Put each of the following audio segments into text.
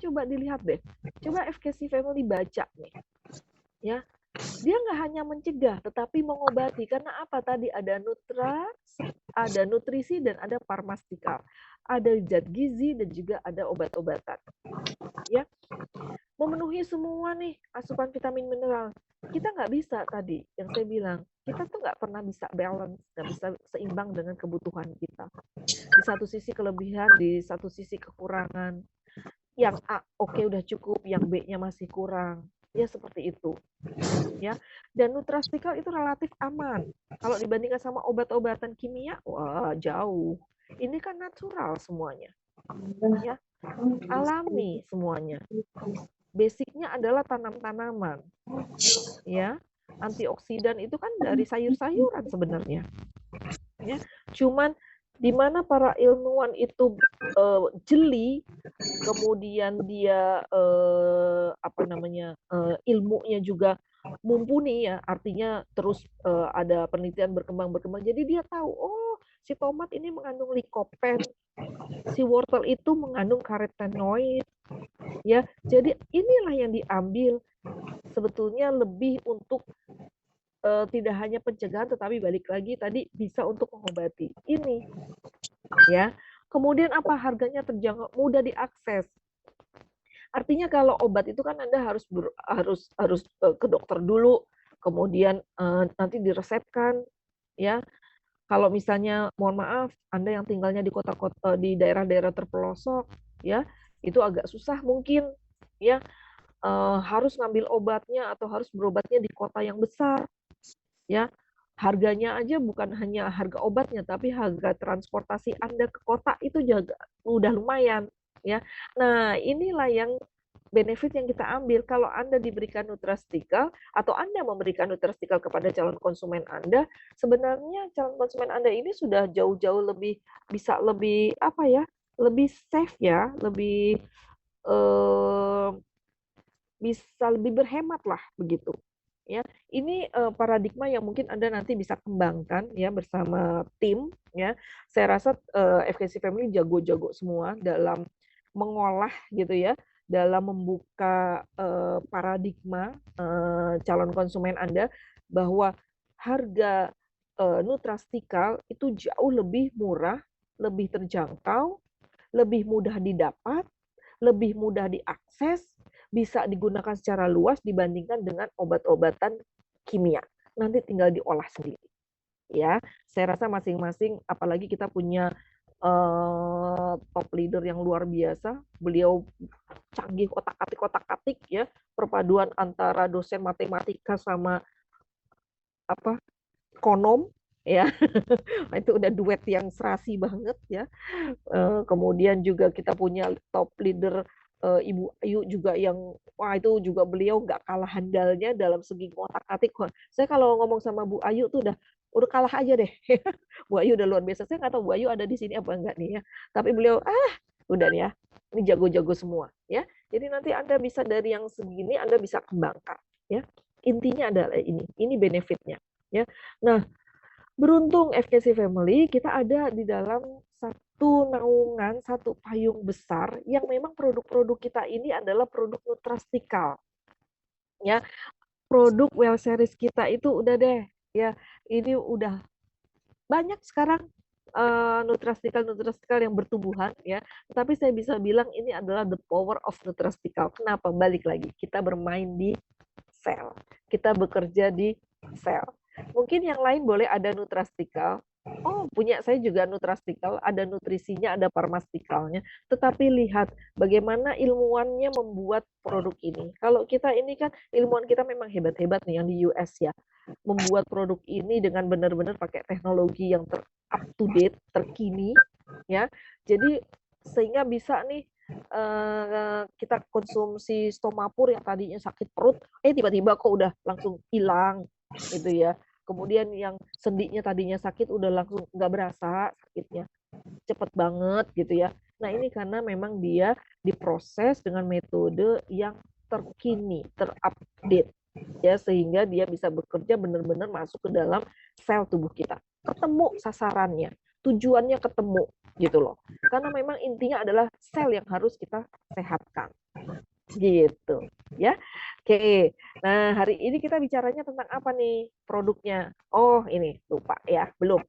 coba dilihat deh. Coba FKC Family baca nih. Ya, dia nggak hanya mencegah, tetapi mengobati. Karena apa? Tadi ada ada nutrisi, dan ada farmastikal. Ada zat gizi, dan juga ada obat-obatan. Ya, memenuhi semua nih asupan vitamin mineral. Kita nggak bisa tadi, yang saya bilang, kita tuh nggak pernah bisa balance, nggak bisa seimbang dengan kebutuhan kita. Di satu sisi kelebihan, di satu sisi kekurangan. Yang A, oke, udah cukup, yang B-nya masih kurang. Ya seperti itu. Ya, dan nutrasikal itu relatif aman. Kalau dibandingkan sama obat-obatan kimia, wah jauh. Ini kan natural semuanya, ya, alami semuanya. Basicnya adalah tanam-tanaman, ya. Antioksidan itu kan dari sayur-sayuran sebenarnya, ya. Cuman di mana para ilmuwan itu jeli, kemudian dia ilmunya juga mumpuni, ya, artinya terus ada penelitian berkembang. Jadi dia tahu, oh, si tomat ini mengandung likopen, si wortel itu mengandung karotenoid, ya. Jadi inilah yang diambil sebetulnya lebih untuk tidak hanya pencegahan, tetapi balik lagi tadi bisa untuk mengobati ini, ya. Kemudian apa? Harganya terjangkau, mudah diakses. Artinya kalau obat itu kan Anda harus ke dokter dulu, kemudian nanti diresepkan, ya. Kalau misalnya, mohon maaf, Anda yang tinggalnya di kota-kota, di daerah-daerah terpelosok, ya, itu agak susah mungkin, ya, harus ngambil obatnya atau harus berobatnya di kota yang besar, ya. Harganya aja bukan hanya harga obatnya, tapi harga transportasi Anda ke kota itu juga udah lumayan, ya. Nah, inilah yang benefit yang kita ambil. Kalau Anda diberikan nutrastikal atau Anda memberikan nutrastikal kepada calon konsumen Anda, sebenarnya calon konsumen Anda ini sudah jauh-jauh lebih bisa lebih apa ya? Lebih safe, ya, lebih bisa lebih berhemat lah begitu. Ya, ini paradigma yang mungkin Anda nanti bisa kembangkan, ya, bersama tim, ya. Saya rasa FKC Family jago-jago semua dalam mengolah gitu, ya, dalam membuka paradigma calon konsumen Anda bahwa harga nutrastikal itu jauh lebih murah, lebih terjangkau, lebih mudah didapat, lebih mudah diakses, bisa digunakan secara luas dibandingkan dengan obat-obatan kimia. Nanti tinggal diolah sendiri. Ya, saya rasa masing-masing, apalagi kita punya top leader yang luar biasa. Beliau canggih otak-atik ya, perpaduan antara dosen matematika sama konom, ya. Itu udah duet yang serasi banget, ya. Kemudian juga kita punya top leader Ibu Ayu juga yang, wah, itu juga beliau nggak kalah handalnya dalam segi ngotak-atik. Saya kalau ngomong sama Bu Ayu tuh udah kalah aja deh. Bu Ayu udah luar biasa. Saya nggak tahu Bu Ayu ada di sini apa enggak nih, ya. Tapi beliau udah nih, ya. Ini jago-jago semua, ya. Jadi nanti Anda bisa dari yang segini Anda bisa kembangkan, ya. Intinya adalah ini benefitnya, ya. Nah, beruntung FKC Family kita ada di dalam satu naungan, satu payung besar yang memang produk-produk kita ini adalah produk nutrastikal. Ya, produk well series kita itu udah deh, ya. Ini udah banyak sekarang nutrastikal yang bertumbuhan, ya. Tetapi saya bisa bilang ini adalah the power of nutrastikal. Kenapa? Balik lagi, kita bermain di sel. Kita bekerja di sel. Mungkin yang lain boleh ada nutrastikal. Oh, punya saya juga nutrastikal, ada nutrisinya, ada farmastikalnya. Tetapi lihat bagaimana ilmuwannya membuat produk ini. Kalau kita ini kan ilmuwan kita memang hebat-hebat nih yang di US, ya. Membuat produk ini dengan benar-benar pakai teknologi yang up to date, terkini, ya. Jadi sehingga bisa nih kita konsumsi Stomapur yang tadinya sakit perut, tiba-tiba kok udah langsung hilang, gitu, ya. Kemudian yang sendinya tadinya sakit udah langsung nggak berasa sakitnya, cepet banget, gitu, ya. Nah, ini karena memang dia diproses dengan metode yang terkini, terupdate, ya, sehingga dia bisa bekerja benar-benar masuk ke dalam sel tubuh kita. Ketemu sasarannya, tujuannya ketemu, gitu loh. Karena memang intinya adalah sel yang harus kita sehatkan. Gitu, ya. Oke. Nah, hari ini kita bicaranya tentang apa nih produknya? Oh, ini lupa ya, belum.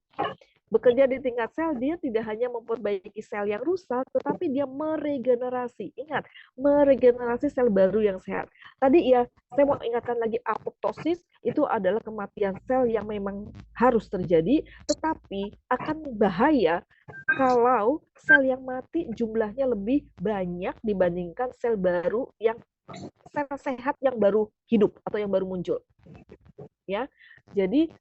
Bekerja di tingkat sel, dia tidak hanya memperbaiki sel yang rusak, tetapi dia meregenerasi. Ingat, meregenerasi sel baru yang sehat. Tadi ya, saya mau ingatkan lagi, apoptosis itu adalah kematian sel yang memang harus terjadi, tetapi akan bahaya kalau sel yang mati jumlahnya lebih banyak dibandingkan sel baru yang sel sehat yang baru hidup atau yang baru muncul. Ya, jadi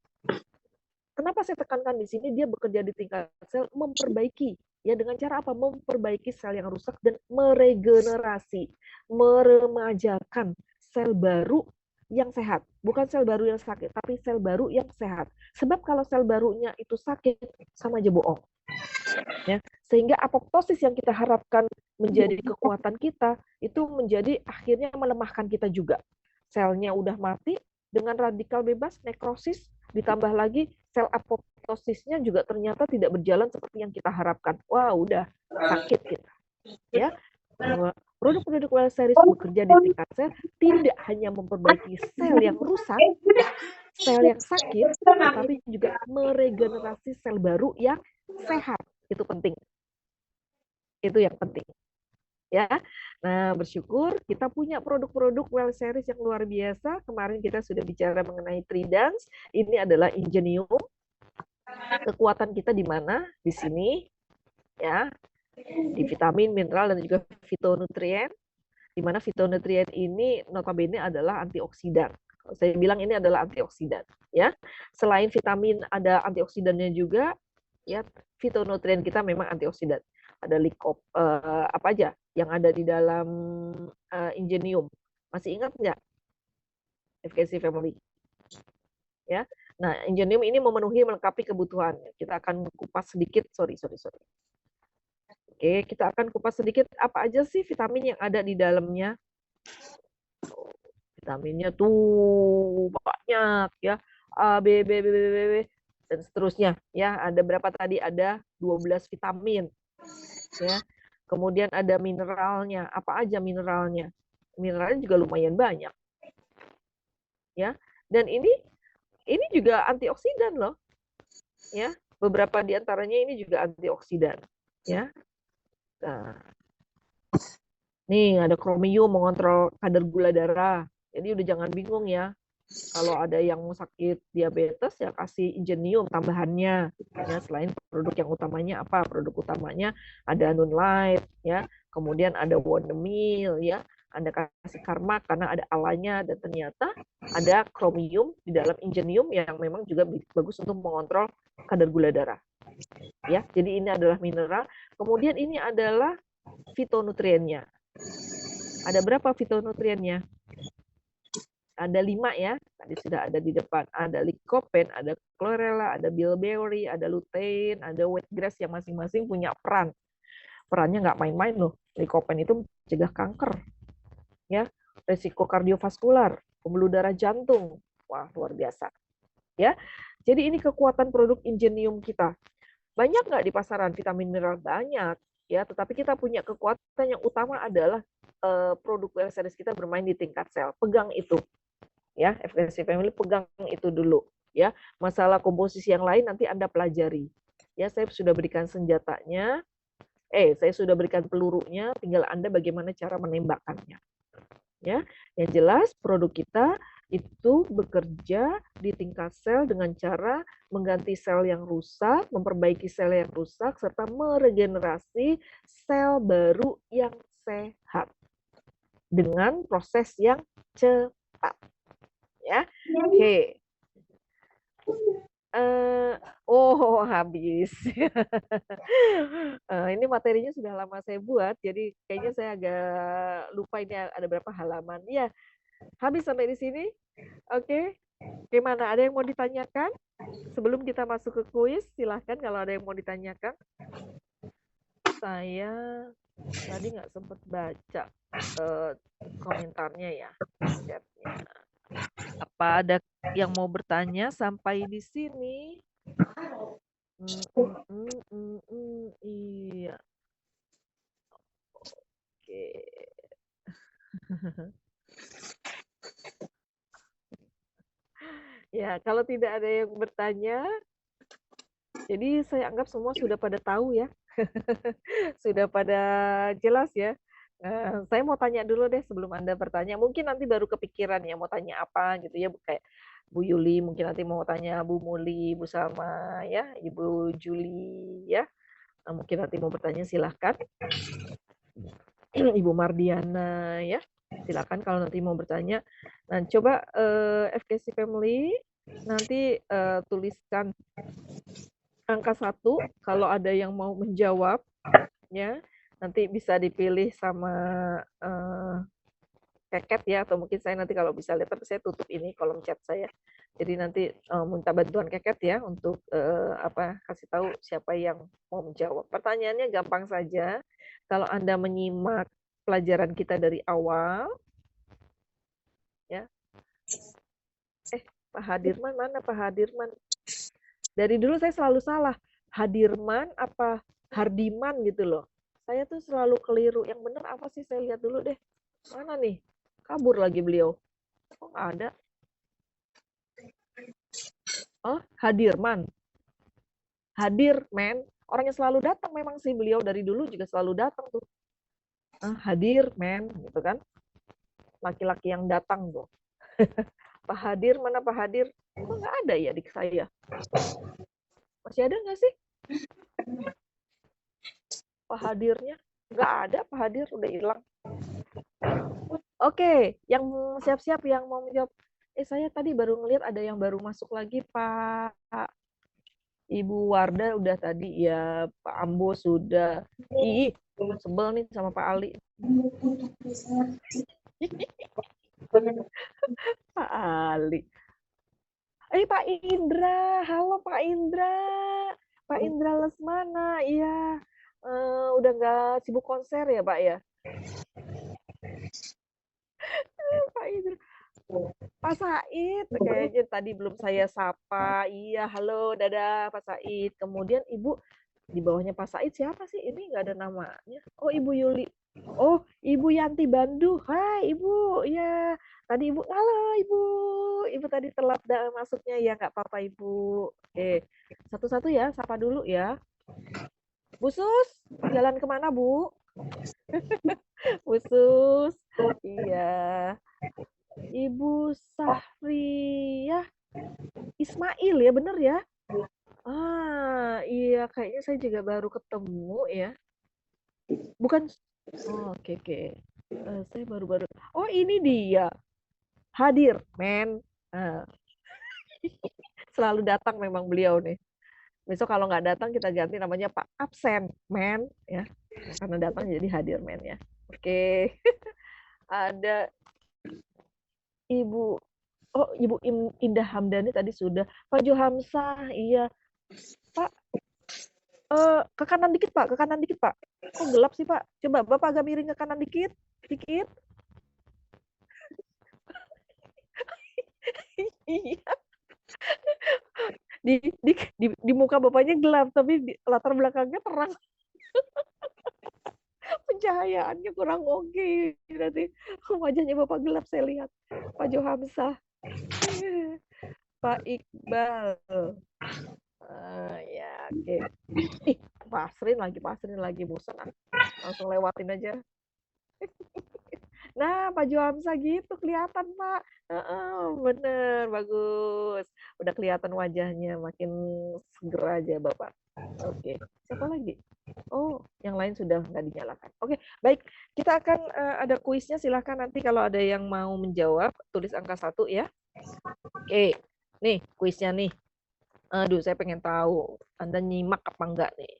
kenapa saya tekankan di sini dia bekerja di tingkat sel memperbaiki ya dengan cara apa? Memperbaiki sel yang rusak dan meregenerasi, meremajakan sel baru yang sehat. Bukan sel baru yang sakit, tapi sel baru yang sehat. Sebab kalau sel barunya itu sakit, sama aja bohong. Ya, sehingga apoptosis yang kita harapkan menjadi kekuatan kita, itu menjadi akhirnya melemahkan kita juga. Selnya udah mati, dengan radikal bebas, nekrosis, ditambah lagi sel apoptosisnya juga ternyata tidak berjalan seperti yang kita harapkan. Wah, udah sakit kita. Ya, bahwa produk-produk well series bekerja di tingkat sel tidak hanya memperbaiki sel yang rusak, sel yang sakit, tetapi juga meregenerasi sel baru yang sehat. Itu penting. Itu yang penting. Ya. Nah, bersyukur kita punya produk-produk well series yang luar biasa. Kemarin kita sudah bicara mengenai Tridans. Ini adalah Ingenium. Kekuatan kita di mana? Di sini, ya, di vitamin, mineral, dan juga fitonutrien. Di mana fitonutrien ini notabene adalah antioksidan. Saya bilang ini adalah antioksidan. Ya, selain vitamin ada antioksidannya juga. Ya, fitonutrien kita memang antioksidan. Ada apa aja yang ada di dalam Ingenium. Masih ingat nggak FKC Family? Ya. Nah, Ingenium ini memenuhi melengkapi kebutuhan. Kita akan kupas sedikit, sorry. Oke, kita akan kupas sedikit apa aja sih vitamin yang ada di dalamnya. Vitaminnya tuh banyak ya. A, B, B, B, B, B, B, dan seterusnya ya. Ada berapa tadi? Ada 12 vitamin. Ya. Kemudian ada mineralnya. Apa aja mineralnya? Mineralnya juga lumayan banyak. Ya. Dan ini juga antioksidan loh. Ya. Beberapa di antaranya ini juga antioksidan. Ya. Nah, nih ada kromium mengontrol kadar gula darah. Jadi udah jangan bingung ya. Kalau ada yang sakit diabetes ya kasih Ingenium tambahannya. Ya, selain produk yang utamanya apa? Produk utamanya ada Nunlight ya, kemudian ada Wondermeal ya, Anda kasih Karma karena ada alanya dan ternyata ada kromium di dalam Ingenium yang memang juga bagus untuk mengontrol kadar gula darah. Ya, jadi ini adalah mineral. Kemudian ini adalah fitonutriennya. Ada berapa fitonutriennya? Ada 5 ya, tadi sudah ada di depan. Ada lycopene, ada chlorella, ada bilberry, ada lutein, ada wheatgrass yang masing-masing punya peran. Perannya nggak main-main loh. Lycopene itu mencegah kanker, ya, resiko kardiovaskular, pembuluh darah jantung. Wah, luar biasa. Ya, jadi ini kekuatan produk Ingenium kita. Banyak nggak di pasaran vitamin mineral? Banyak. Ya, tetapi kita punya kekuatan yang utama adalah produk well series kita bermain di tingkat sel. Pegang itu. Ya, FKC Family pegang itu dulu ya. Masalah komposisi yang lain nanti Anda pelajari. Ya, saya sudah berikan senjatanya. Saya sudah berikan pelurunya, tinggal Anda bagaimana cara menembakkannya. Ya, yang jelas produk kita itu bekerja di tingkat sel dengan cara mengganti sel yang rusak, memperbaiki sel yang rusak serta meregenerasi sel baru yang sehat dengan proses yang cepat. Ya, oke. Habis. Ini materinya sudah lama saya buat, jadi kayaknya saya agak lupa ini ada berapa halaman. Ya, habis sampai di sini. Oke, gimana? Ada yang mau ditanyakan? Sebelum kita masuk ke kuis, silahkan kalau ada yang mau ditanyakan. Saya tadi nggak sempat baca komentarnya ya, chatnya. Apa ada yang mau bertanya sampai di sini? Iya. Oke. Ya, kalau tidak ada yang bertanya, jadi saya anggap semua sudah pada tahu ya, sudah pada jelas ya. Saya mau tanya dulu deh sebelum Anda bertanya, mungkin nanti baru kepikiran ya mau tanya apa gitu ya, kayak Bu Yuli mungkin nanti mau tanya Bu Muli, Bu Salma ya, Ibu Juli ya. Mungkin nanti mau bertanya silahkan. Ibu Mardiana ya, silakan kalau nanti mau bertanya. Nah, coba FKC Family nanti tuliskan angka 1 kalau ada yang mau menjawab ya. Nanti bisa dipilih sama Keket ya, atau mungkin saya nanti kalau bisa lihat, tapi saya tutup ini kolom chat saya. Jadi nanti minta bantuan Keket ya untuk kasih tahu siapa yang mau menjawab. Pertanyaannya gampang saja. Kalau Anda menyimak pelajaran kita dari awal, ya. Pak Hadirman mana Pak Hadirman? Dari dulu saya selalu salah. Hadirman apa Hardiman gitu loh. Saya tuh selalu keliru. Yang benar apa sih? Saya lihat dulu deh. Mana nih? Kabur lagi beliau. Kok nggak ada? Oh, Hadirman. Hadirman. Orang yang selalu datang memang sih beliau dari dulu juga selalu datang tuh. Hadirman gitu kan. Laki-laki yang datang tuh. Pak Hadir, mana Pak Hadir? Kok nggak ada ya di saya? Masih ada nggak sih? Pak Hadirnya? Nggak ada, Pak Hadir udah hilang. Oke, yang siap-siap yang mau menjawab. Saya tadi baru ngelihat ada yang baru masuk lagi, Pak. Ibu Warda udah tadi ya, Pak Ambo sudah. Ih, sebel nih sama Pak Ali. Pak Ali. Pak Indra, halo Pak Indra. Pak Indra Lesmana, iya. Udah nggak sibuk konser ya, Pak ya? Pak Indra. Pak Said, kayaknya tadi belum saya sapa. Iya, halo, dadah Pak Said. Kemudian Ibu, di bawahnya Pak Said siapa sih? Ini nggak ada namanya. Oh, Ibu Yuli. Oh, Ibu Yanti Bandu. Hai, Ibu. Ya, tadi Ibu. Halo, Ibu. Ibu tadi telat masuknya ya, nggak apa-apa, Ibu. Oke, satu-satu ya, sapa dulu ya. Bu Sus, jalan kemana, Bu? Bu Sus. Iya. Ibu Sahriyah Ismail ya, bener ya? Iya, kayaknya saya juga baru ketemu ya. Bukan, oke, oke. Saya baru-baru. Oh, ini dia. Hadir, men. Uh, selalu datang memang beliau nih. Besok kalau nggak datang kita ganti namanya Pak Absen, men. Ya, karena datang jadi hadir, men ya. Oke. Ada Ibu, oh Ibu Indah Hamdani tadi sudah. Pak Johamsah, iya. Pak, ke kanan dikit Pak, ke kanan dikit Pak. Kok gelap sih Pak? Coba Bapak agak miring ke kanan dikit, dikit. Iya. Di muka Bapaknya gelap, tapi di latar belakangnya terang. Pencahayaannya kurang oke. Nanti wajahnya Bapak gelap saya lihat. Pak Johamsah. Pak Iqbal. Ya, oke. Ih, Pasrin lagi bosan ah. Langsung lewatin aja. Nah, Pak Johamsah gitu kelihatan, Pak. Bener, bagus. Udah kelihatan wajahnya, makin seger aja Bapak. Oke, siapa lagi? Oh, yang lain sudah nggak dinyalakan. Oke, baik. Kita akan ada kuisnya. Silahkan nanti kalau ada yang mau menjawab, tulis angka 1 ya. Oke, nih kuisnya nih. Aduh, saya pengen tahu Anda nyimak apa enggak nih.